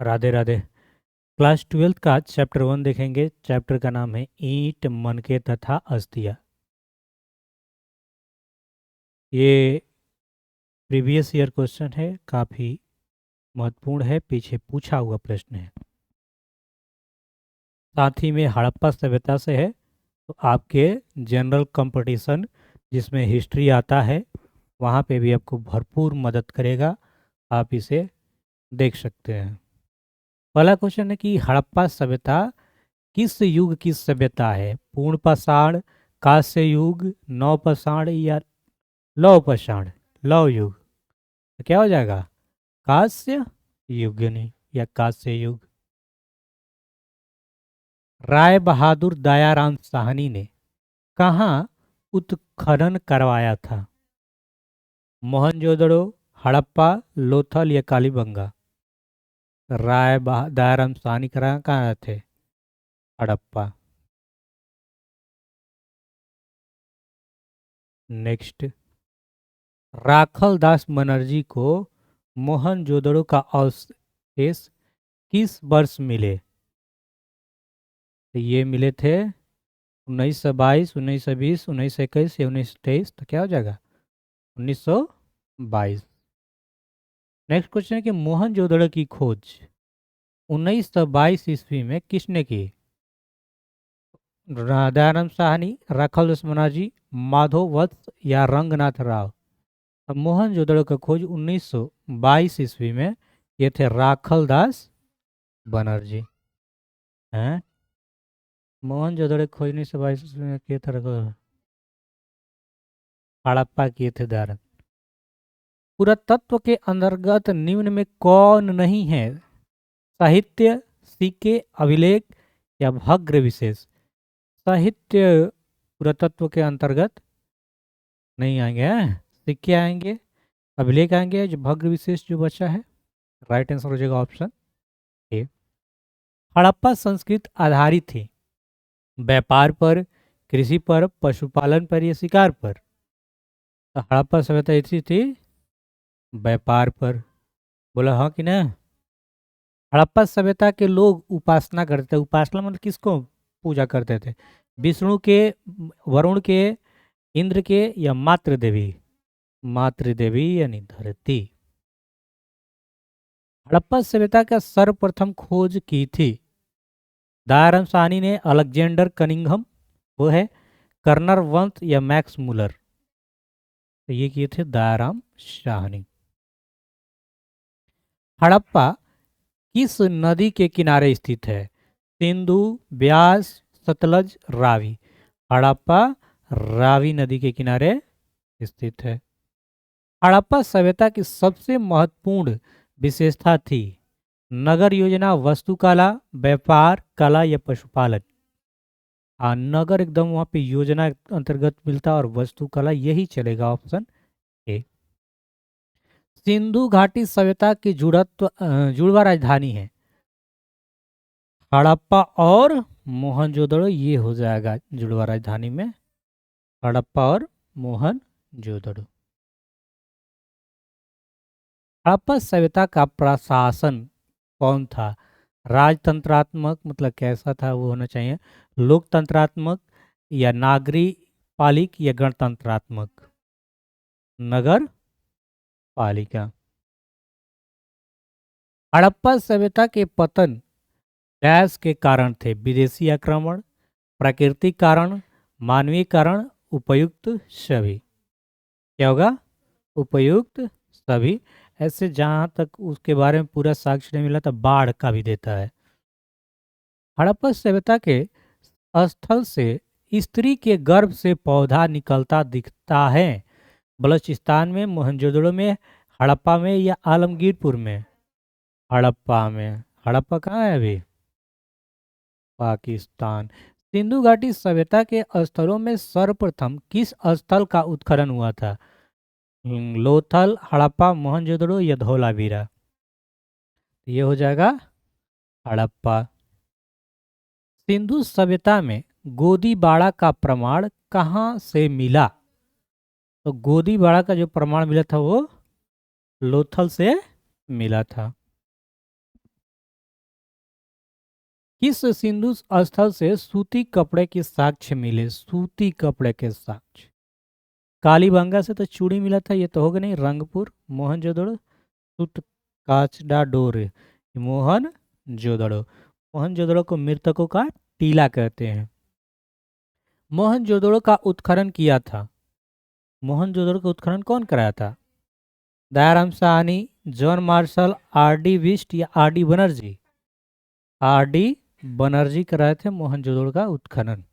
Radhe Radhe. Class 12th का chapter 1 देखेंगे। Chapter का नाम है ईंट, मनके तथा अस्थियाँ। ये प्रीवियस ईयर क्वेश्चन है, काफ़ी महत्वपूर्ण है, पीछे पूछा हुआ प्रश्न है। साथ ही में हड़प्पा सभ्यता से है, तो आपके जनरल कंपटीशन जिसमें हिस्ट्री आता है वहाँ पे भी आपको भरपूर मदद करेगा। आप इसे देख सकते हैं। पहला क्वेश्चन है कि हड़प्पा सभ्यता किस युग की सभ्यता है? पूर्ण पाषाण, कांस्य युग, नव पाषाण या लौह पाषाण? लौह युग। तो क्या हो जाएगा? कांस्य युग नहीं या कांस्य युग। राय बहादुर दयाराम साहनी ने कहाँ उत्खनन करवाया था? मोहनजोदड़ो, हड़प्पा, लोथल या कालीबंगा? दयाराम साहनी कहाँ थे? हड़प्पा। नेक्स्ट, राखल दास बनर्जी को मोहनजोदड़ो का अवशेष किस वर्ष मिले? तो ये मिले थे 1922, 1920, 1921 या 1923। तो क्या हो जाएगा? 1922। नेक्स्ट क्वेश्चन है कि मोहनजोदड़ो की खोज 1922 ईस्वी में किसने की? दयानंद साहनी, राखल दास बनर्जी, माधव वत्स या रंगनाथ राव? अब मोहनजोदड़ो का खोज 1922 ईस्वी में ये थे राखल दास बनर्जी। हैं? मोहनजोदड़ो की खोज 1922 ईस्वी में किए थे हड़प्पा किए थे दारन। पुरातत्व के अंतर्गत निम्न में कौन नहीं है? साहित्य, सिक्के, अभिलेख या भग्र विशेष? साहित्य पुरातत्व के अंतर्गत नहीं आएंगे। हैं? सिक्के आएंगे, अभिलेख आएंगे, जो भग्र विशेष जो बचा है। राइट आंसर हो जाएगा ऑप्शन ए। हड़प्पा संस्कृति आधारित थी व्यापार पर, कृषि पर, पशुपालन पर या शिकार पर? तो हड़प्पा सभ्यता ऐसी थी व्यापार पर। बोला हाँ कि ना? हड़प्पा सभ्यता के लोग उपासना करते थे। उपासना मतलब किसको पूजा करते थे? विष्णु के, वरुण के, इंद्र के या मातृ देवी? मातृ देवी यानी धरती। हड़प्पा सभ्यता का सर्वप्रथम खोज की थी दयाराम साहनी ने, अलेक्जेंडर कनिंघम वो है, कर्नर वंश या मैक्स मुलर? तो ये किए थे दयाराम साहनी। हड़प्पा किस नदी के किनारे स्थित है? सिंधु, ब्यास, सतलज, रावी? हड़प्पा रावी नदी के किनारे स्थित है। हड़प्पा सभ्यता की सबसे महत्वपूर्ण विशेषता थी नगर योजना, वास्तुकला, व्यापार, कला या पशुपालन? हाँ, नगर एकदम वहाँ पे योजना अंतर्गत मिलता और वास्तुकला, यही चलेगा ऑप्शन ए। सिंधु घाटी सभ्यता की जुड़वा राजधानी है हड़प्पा और मोहनजोदड़ो। ये हो जाएगा जुड़वा राजधानी में हड़प्पा और मोहनजोदड़ो। हड़प्पा सभ्यता का प्रशासन कौन था? राजतंत्रात्मक मतलब कैसा था वो होना चाहिए? लोकतंत्रात्मक या नागरिक या गणतंत्रात्मक? नगर पालिका। हड़प्पा सभ्यता के पतन डैश के कारण थे? विदेशी आक्रमण, प्राकृतिक कारण, मानवीय कारण, उपयुक्त सभी? क्या होगा? उपयुक्त सभी। ऐसे जहाँ तक उसके बारे में पूरा साक्ष्य नहीं मिला, तो बाढ़ का भी देता है। हड़प्पा सभ्यता के स्थल से स्त्री के गर्भ से पौधा निकलता दिखता है? बलूचिस्तान में, मोहनजोदड़ो में, हड़प्पा में या आलमगीरपुर में? हड़प्पा में। हड़प्पा कहाँ है अभी? पाकिस्तान। सिंधु घाटी सभ्यता के स्थलों में सर्वप्रथम किस स्थल का उत्खनन हुआ था? लोथल, हड़प्पा, मोहनजोदड़ो या धौलावीरा? ये हो जाएगा हड़प्पा। सिंधु सभ्यता में गोदीबाड़ा का प्रमाण कहाँ से मिला? तो गोदीबाड़ा का जो प्रमाण मिला था वो लोथल से मिला था। किस सिंधु स्थल से सूती कपड़े के साक्ष्य मिले? सूती कपड़े के साक्ष्य कालीबंगा से तो चूड़ी मिला था, ये तो होगा नहीं। रंगपुर, मोहनजोदड़ो, सुत काचडा डोर, मोहनजोदड़ो। मोहनजोदड़ो को मृतकों का टीला कहते हैं। मोहनजोदड़ो का उत्खनन किया था, मोहनजोदड़ो का उत्खनन कौन कराया था? Dayaram Sahni, John Marshall, R D Bisht या R D Banerjee? R D Banerjee कराए थे मोहनजोदड़ो का उत्खनन।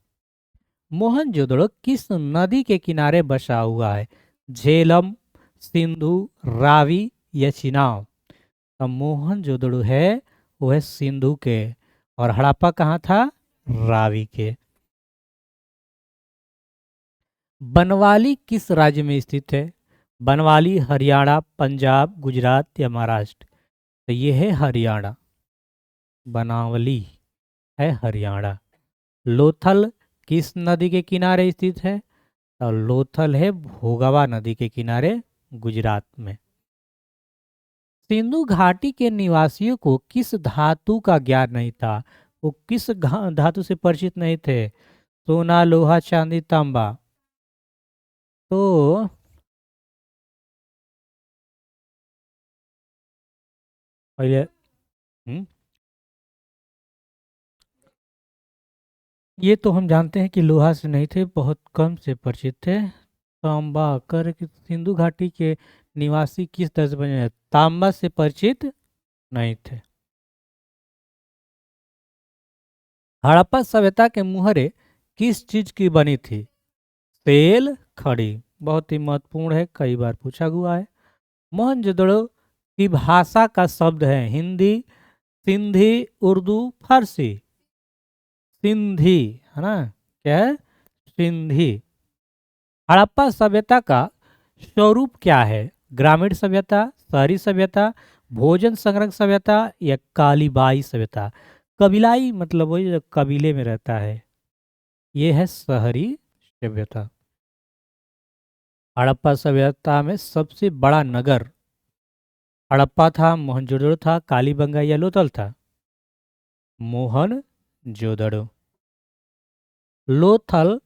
मोहनजोदड़ो किस नदी के किनारे बसा हुआ है? झेलम, सिंधु, रावी या चिनाब? अब मोहनजोदड़ो है वो है सिंधु के, और हड़प्पा कहाँ था? रावी के। बनवाली किस राज्य में स्थित है? बनवाली हरियाणा, पंजाब, गुजरात या महाराष्ट्र? तो ये है हरियाणा, बनावली है हरियाणा। लोथल किस नदी के किनारे स्थित है? और लोथल है भोगावा नदी के किनारे, गुजरात में। सिंधु घाटी के निवासियों को किस धातु का ज्ञान नहीं था? वो किस धातु से परिचित नहीं थे? सोना, लोहा, चांदी, तांबा? तो पहले ये तो हम जानते हैं कि लोहा से नहीं थे, बहुत कम से परिचित थे। तांबा कर कि सिंधु घाटी के निवासी किस तरह से बने? तांबा से परिचित नहीं थे। हड़प्पा सभ्यता के मुहरे किस चीज की बनी थी? तेल, खड़ी। बहुत ही महत्वपूर्ण है, कई बार पूछा हुआ है। मोहनजोदड़ो की भाषा का शब्द है हिंदी, सिंधी, उर्दू, फारसी? सिंधी है ना, क्या है? सिंधी। हड़प्पा सभ्यता का स्वरूप क्या है? ग्रामीण सभ्यता, शहरी सभ्यता, भोजन संग्रह सभ्यता या कालीबाई सभ्यता? कबीलाई मतलब वही जो कबीले में रहता है, ये है शहरी सभ्यता। हड़प्पा सभ्यता में सबसे बड़ा नगर हड़प्पा था, मोहनजोदड़ो था, कालीबंगा या लोथल था? मोहनजोदड़ो। लोथल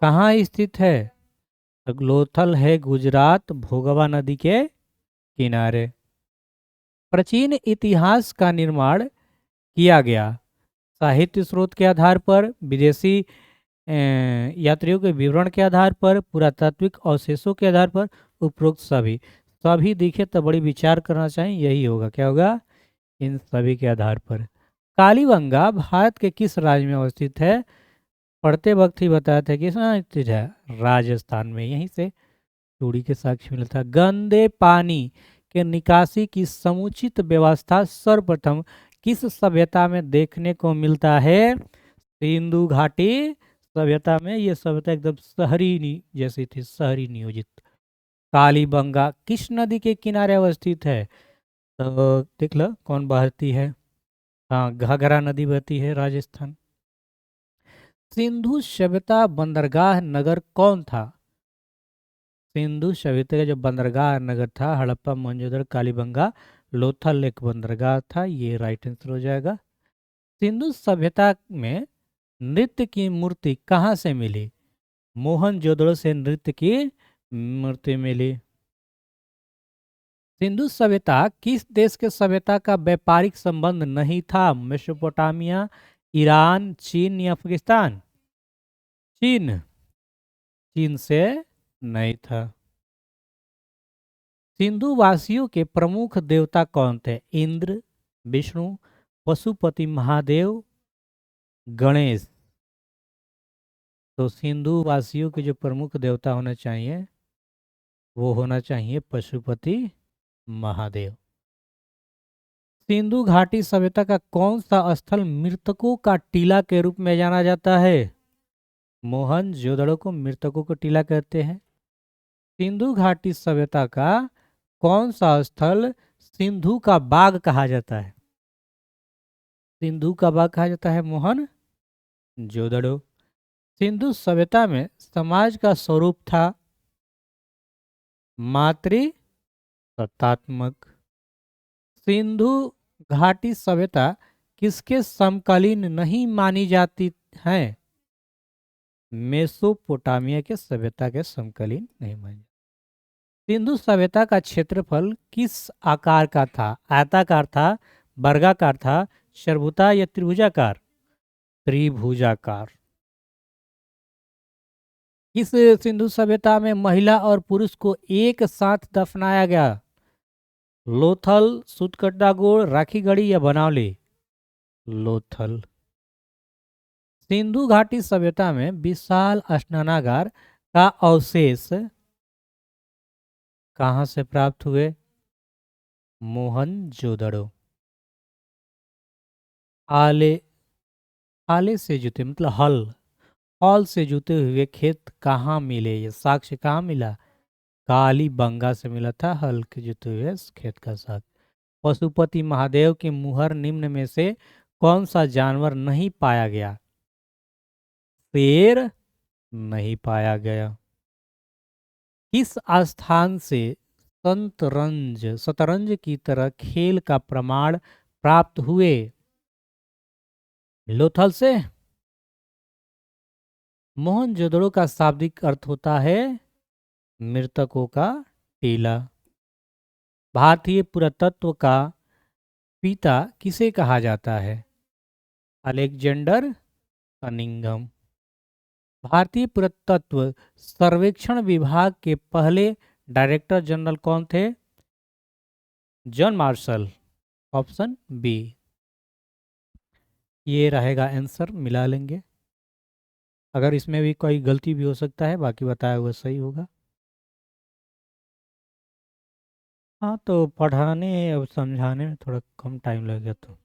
कहाँ स्थित है? तो लोथल है गुजरात, भोगवा नदी के किनारे। प्राचीन इतिहास का निर्माण किया गया साहित्य स्रोत के आधार पर, विदेशी यात्रियों के विवरण के आधार पर, पुरातात्विक अवशेषों के आधार पर, उपरोक्त सभी? सभी दिखे तो बड़ी विचार करना चाहिए, यही होगा। क्या होगा? इन सभी के आधार पर। कालीबंगा भारत के किस राज्य में अवस्थित है? पढ़ते वक्त ही बताया था कि कहाँ स्थित है? राजस्थान में। यहीं से चूड़ी के साक्ष्य मिला था। गंदे पानी के निकासी की समुचित व्यवस्था सर्वप्रथम किस सभ्यता में देखने को मिलता है? सिंधु घाटी सभ्यता में। ये सभ्यता एकदम शहरी जैसी थी, शहरी नियोजित। कालीबंगा किस नदी के किनारे अवस्थित है? तो देख लो कौन बहती है। हाँ, घाघरा नदी बहती है, राजस्थान। सिंधु सभ्यता बंदरगाह नगर कौन था? सिंधु सभ्यता का जो बंदरगाह नगर था, हड़प्पा, मोहनजोदड़ो, कालीबंगा, लोथल एक बंदरगाह था, ये राइट आंसर हो जाएगा। सिंधु सभ्यता में नृत्य की मूर्ति कहाँ से मिली? मोहनजोदड़ो से नृत्य की मूर्ति मिली। सिंधु सभ्यता किस देश के सभ्यता का व्यापारिक संबंध नहीं था? मेसोपोटामिया, ईरान, चीन या पाकिस्तान? चीन, चीन से नहीं था। सिंधु वासियों के प्रमुख देवता कौन थे? इंद्र, विष्णु, पशुपति महादेव, गणेश? तो सिंधु वासियों के जो प्रमुख देवता होना चाहिए वो होना चाहिए पशुपति महादेव। सिंधु घाटी सभ्यता का कौन सा स्थल मृतकों का टीला के रूप में जाना जाता है? मोहनजोदड़ो को मृतकों का टीला कहते हैं। सिंधु घाटी सभ्यता का कौन सा स्थल सिंधु का बाग कहा जाता है? सिंधु का बाग कहा जाता है मोहनजोदड़ो। सिंधु सभ्यता में समाज का स्वरूप था मातृसत्तात्मक। सिंधु घाटी सभ्यता किसके समकालीन नहीं मानी जाती है? मेसोपोटामिया के सभ्यता के समकालीन नहीं मानी। सिंधु सभ्यता का क्षेत्रफल किस आकार का था? आयताकार था, वर्गाकार था, चरभुजा या त्रिभुजाकार? त्रिभुजाकार। किस सिंधु सभ्यता में महिला और पुरुष को एक साथ दफनाया गया? लोथल, सूतकड्डागोड़, राखीगढ़ी या बनावली? लोथल। सिंधु घाटी सभ्यता में विशाल स्नानागार का अवशेष कहाँ से प्राप्त हुए? मोहनजोदड़ो। आले आले से जुते मतलब हल से जुते हुए खेत कहाँ मिले? ये साक्ष्य कहाँ मिला? कालीबंगा से मिला था हल के जुते हुए खेत का साक्ष्य। पशुपति महादेव के मुहर निम्न में से कौन सा जानवर नहीं पाया गया? शेर नहीं पाया गया। किस स्थान से शतरंज की तरह खेल का प्रमाण प्राप्त हुए? लोथल से। मोहनजोदड़ो का शाब्दिक अर्थ होता है मृतकों का टीला। भारतीय पुरातत्व का पिता किसे कहा जाता है? Alexander Cunningham. भारतीय पुरातत्व सर्वेक्षण विभाग के पहले डायरेक्टर जनरल कौन थे? John Marshall. Option B. ये रहेगा आंसर, मिला लेंगे। अगर इसमें भी कोई गलती भी हो सकता है, बाकी बताया हुआ सही होगा। हाँ, तो पढ़ाने और समझाने में थोड़ा कम टाइम लगेगा तो